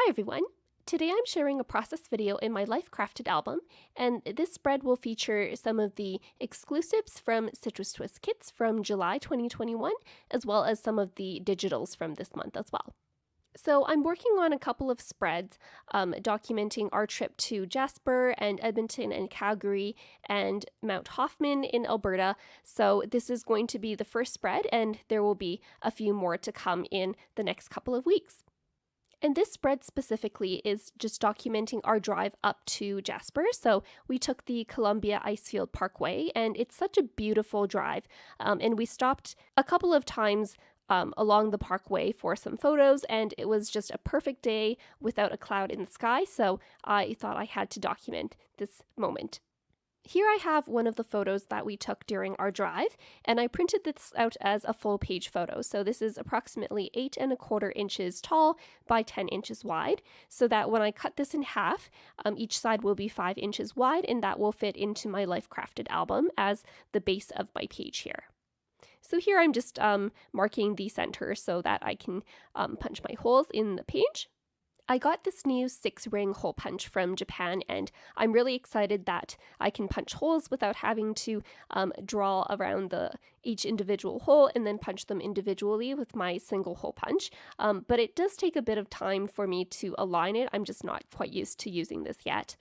Hi everyone! Today I'm sharing a process video in my Life Crafted album, and this spread will feature some of the exclusives from Citrus Twist kits from July 2021, as well as some of the digitals from this month as well. So I'm working on a couple of spreads documenting our trip to Jasper and Edmonton and Calgary and Mount Hoffman in Alberta. So this is going to be the first spread, and there will be a few more to come in the next couple of weeks. And this spread specifically is just documenting our drive up to Jasper. So we took the Columbia Icefield Parkway, and it's such a beautiful drive. And we stopped a couple of times along the parkway for some photos, and it was just a perfect day without a cloud in the sky. So I thought I had to document this moment. Here I have one of the photos that we took during our drive, and I printed this out as a full page photo. So this is approximately 8¼ inches tall by 10 inches wide, so that when I cut this in half, each side will be 5 inches wide, and that will fit into my Life Crafted album as the base of my page here. So here I'm just marking the center so that I can punch my holes in the page. I got this new 6-ring hole punch from Japan, and I'm really excited that I can punch holes without having to draw around each individual hole and then punch them individually with my single hole punch. But it does take a bit of time for me to align it. I'm just not quite used to using this yet.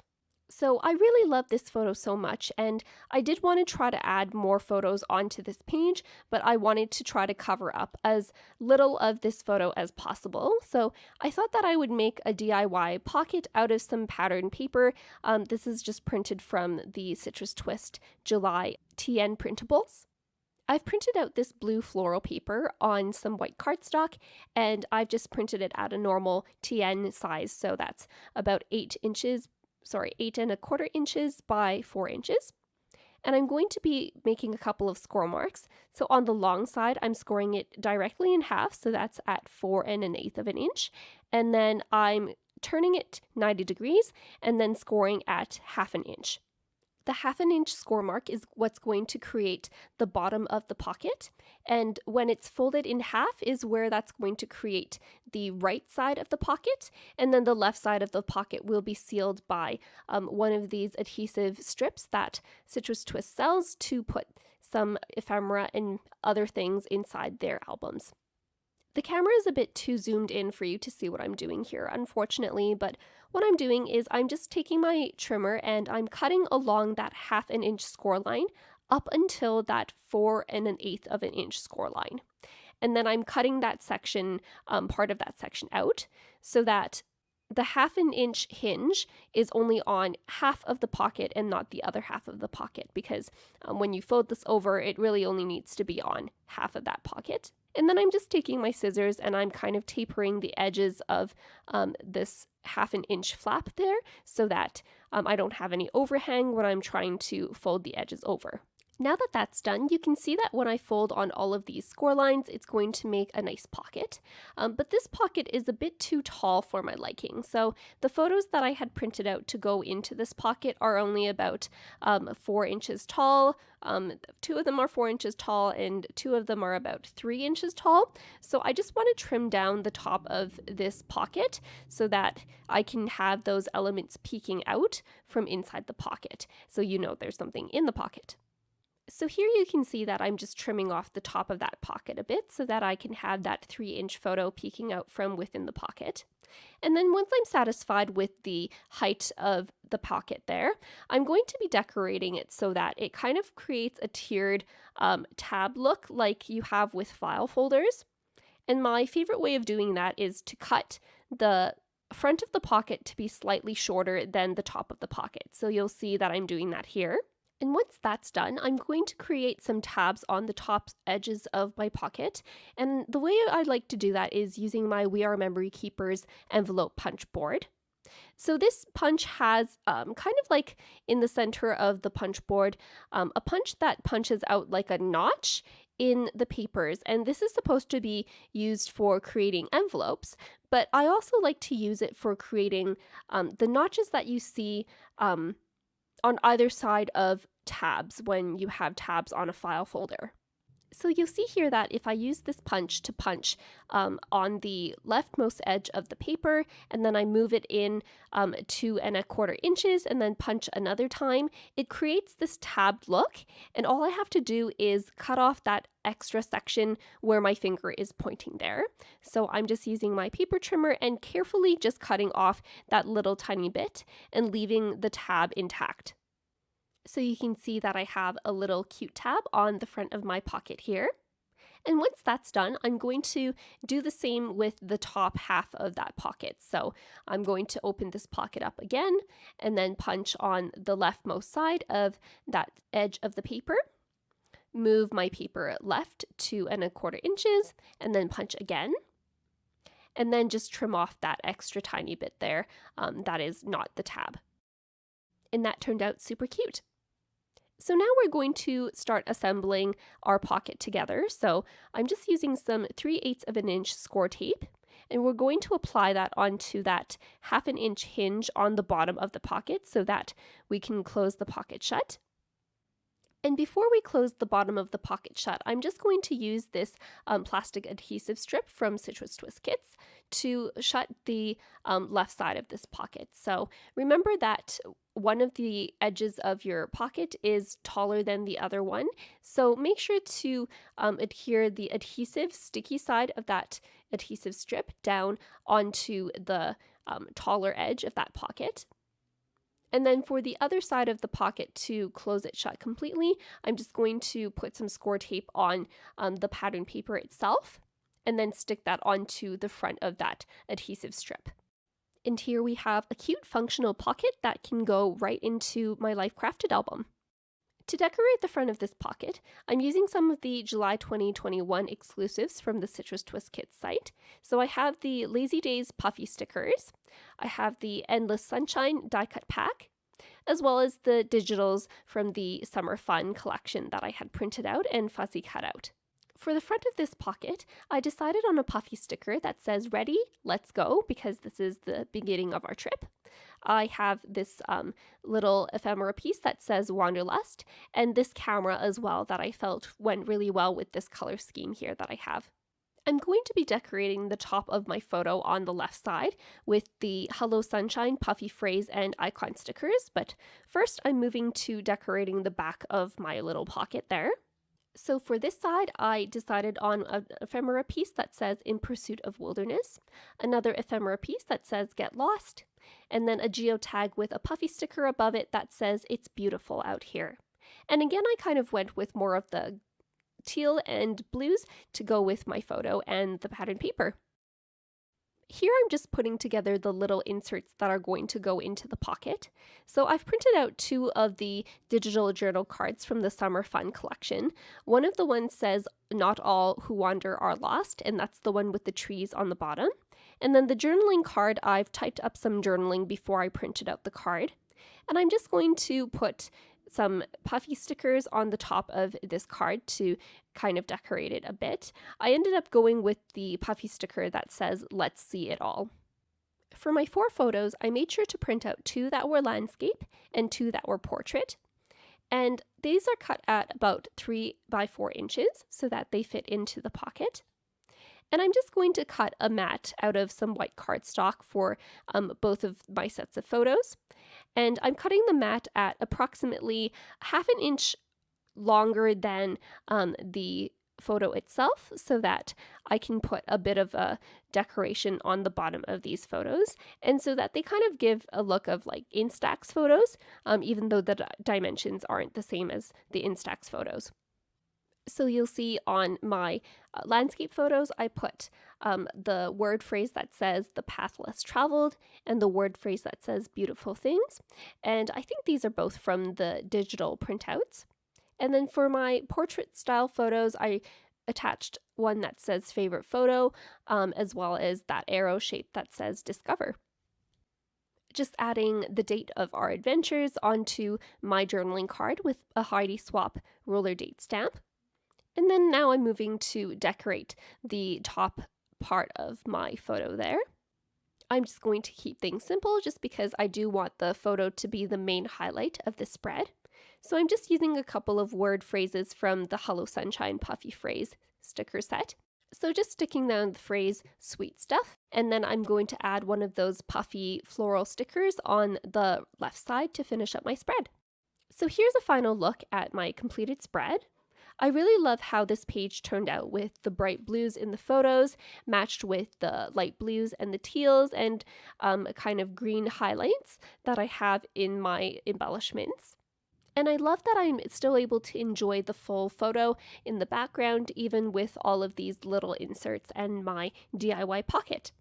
So I really love this photo so much, and I did want to try to add more photos onto this page, but I wanted to try to cover up as little of this photo as possible. So I thought that I would make a DIY pocket out of some pattern paper. This is just printed from the Citrus Twist July TN printables. I've printed out this blue floral paper on some white cardstock, and I've just printed it at a normal TN size, so that's about 8¼ inches by 4 inches. And I'm going to be making a couple of score marks. So on the long side, I'm scoring it directly in half, so that's at 4⅛ inch. And then I'm turning it 90 degrees and then scoring at 1/2 inch. The 1/2 inch score mark is what's going to create the bottom of the pocket, and when it's folded in half is where that's going to create the right side of the pocket, and then the left side of the pocket will be sealed by one of these adhesive strips that Citrus Twist sells to put some ephemera and other things inside their albums. The camera is a bit too zoomed in for you to see what I'm doing here, unfortunately, but what I'm doing is I'm just taking my trimmer and I'm cutting along that 1/2 inch score line up until that 4⅛ inch score line. And then I'm cutting that section, part of that section out, so that the 1/2 inch hinge is only on half of the pocket and not the other half of the pocket, because when you fold this over, it really only needs to be on half of that pocket. And then I'm just taking my scissors and I'm kind of tapering the edges of this 1/2 inch flap there so that I don't have any overhang when I'm trying to fold the edges over. Now that that's done, you can see that when I fold on all of these score lines, it's going to make a nice pocket. But this pocket is a bit too tall for my liking. So the photos that I had printed out to go into this pocket are only about 4 inches tall. 2 of them are 4 inches tall and 2 of them are about 3 inches tall. So I just want to trim down the top of this pocket so that I can have those elements peeking out from inside the pocket, so you know there's something in the pocket. So here you can see that I'm just trimming off the top of that pocket a bit so that I can have that 3-inch photo peeking out from within the pocket. And then once I'm satisfied with the height of the pocket there, I'm going to be decorating it so that it kind of creates a tiered tab look like you have with file folders. And my favorite way of doing that is to cut the front of the pocket to be slightly shorter than the top of the pocket. So you'll see that I'm doing that here. And once that's done, I'm going to create some tabs on the top edges of my pocket. And the way I like to do that is using my We Are Memory Keepers envelope punch board. So this punch has kind of like in the center of the punch board, a punch that punches out like a notch in the papers. And this is supposed to be used for creating envelopes, but I also like to use it for creating the notches that you see on either side of tabs when you have tabs on a file folder. So you'll see here that if I use this punch to punch on the leftmost edge of the paper, and then I move it in 2¼ inches and then punch another time, it creates this tabbed look. And all I have to do is cut off that extra section where my finger is pointing there. So I'm just using my paper trimmer and carefully just cutting off that little tiny bit and leaving the tab intact. So you can see that I have a little cute tab on the front of my pocket here. And once that's done, I'm going to do the same with the top half of that pocket. So I'm going to open this pocket up again and then punch on the leftmost side of that edge of the paper. Move my paper left 2¼ inches and then punch again. And then just trim off that extra tiny bit there. That is not the tab. And that turned out super cute. So now we're going to start assembling our pocket together. So I'm just using some 3/8 inch Scor tape, and we're going to apply that onto that 1/2 inch hinge on the bottom of the pocket so that we can close the pocket shut. And before we close the bottom of the pocket shut, I'm just going to use this plastic adhesive strip from Citrus Twist Kits to shut the left side of this pocket. So remember that one of the edges of your pocket is taller than the other one. So make sure to adhere the adhesive sticky side of that adhesive strip down onto the taller edge of that pocket. And then for the other side of the pocket to close it shut completely, I'm just going to put some Scor tape on the pattern paper itself and then stick that onto the front of that adhesive strip. And here we have a cute functional pocket that can go right into my Life Crafted album. To decorate the front of this pocket, I'm using some of the July 2021 exclusives from the Citrus Twist Kits site. So I have the Lazy Days puffy stickers, I have the Endless Sunshine die cut pack, as well as the digitals from the Summer Fun collection that I had printed out and fuzzy cut out. For the front of this pocket, I decided on a puffy sticker that says "Ready, let's go," because this is the beginning of our trip. I have this little ephemera piece that says Wanderlust, and this camera as well that I felt went really well with this color scheme here that I have. I'm going to be decorating the top of my photo on the left side with the Hello Sunshine puffy phrase and icon stickers, but first I'm moving to decorating the back of my little pocket there. So for this side, I decided on an ephemera piece that says "In Pursuit of Wilderness," another ephemera piece that says "Get Lost," and then a geotag with a puffy sticker above it that says "It's beautiful out here." And again, I kind of went with more of the teal and blues to go with my photo and the pattern paper. Here I'm just putting together the little inserts that are going to go into the pocket. So I've printed out 2 of the digital journal cards from the Summer Fun collection. One of the ones says "Not all who wander are lost," and that's the one with the trees on the bottom. And then the journaling card, I've typed up some journaling before I printed out the card. And I'm just going to put some puffy stickers on the top of this card to kind of decorate it a bit. I ended up going with the puffy sticker that says "Let's see it all." For my 4 photos, I made sure to print out 2 that were landscape and 2 that were portrait. And these are cut at about 3 by 4 inches so that they fit into the pocket. And I'm just going to cut a mat out of some white cardstock for both of my sets of photos. And I'm cutting the mat at approximately 1/2 inch longer than the photo itself so that I can put a bit of a decoration on the bottom of these photos, and so that they kind of give a look of like Instax photos, even though the dimensions aren't the same as the Instax photos. So you'll see on my landscape photos, I put the word phrase that says "the path less traveled" and the word phrase that says "beautiful things." And I think these are both from the digital printouts. And then for my portrait style photos, I attached one that says "favorite photo," as well as that arrow shape that says "discover." Just adding the date of our adventures onto my journaling card with a Heidi Swap roller date stamp. And then now I'm moving to decorate the top part of my photo there. I'm just going to keep things simple just because I do want the photo to be the main highlight of the spread. So I'm just using a couple of word phrases from the Hello Sunshine Puffy Phrase sticker set. So just sticking down the phrase sweet stuff, and then I'm going to add one of those puffy floral stickers on the left side to finish up my spread. So here's a final look at my completed spread. I really love how this page turned out with the bright blues in the photos, matched with the light blues and the teals, and a kind of green highlights that I have in my embellishments. And I love that I'm still able to enjoy the full photo in the background, even with all of these little inserts and my DIY pocket.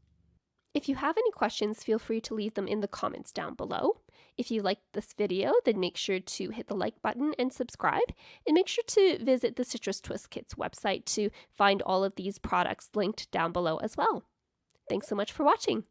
If you have any questions, feel free to leave them in the comments down below. If you liked this video, then make sure to hit the like button and subscribe, and make sure to visit the Citrus Twist Kits website to find all of these products linked down below as well. Thanks so much for watching.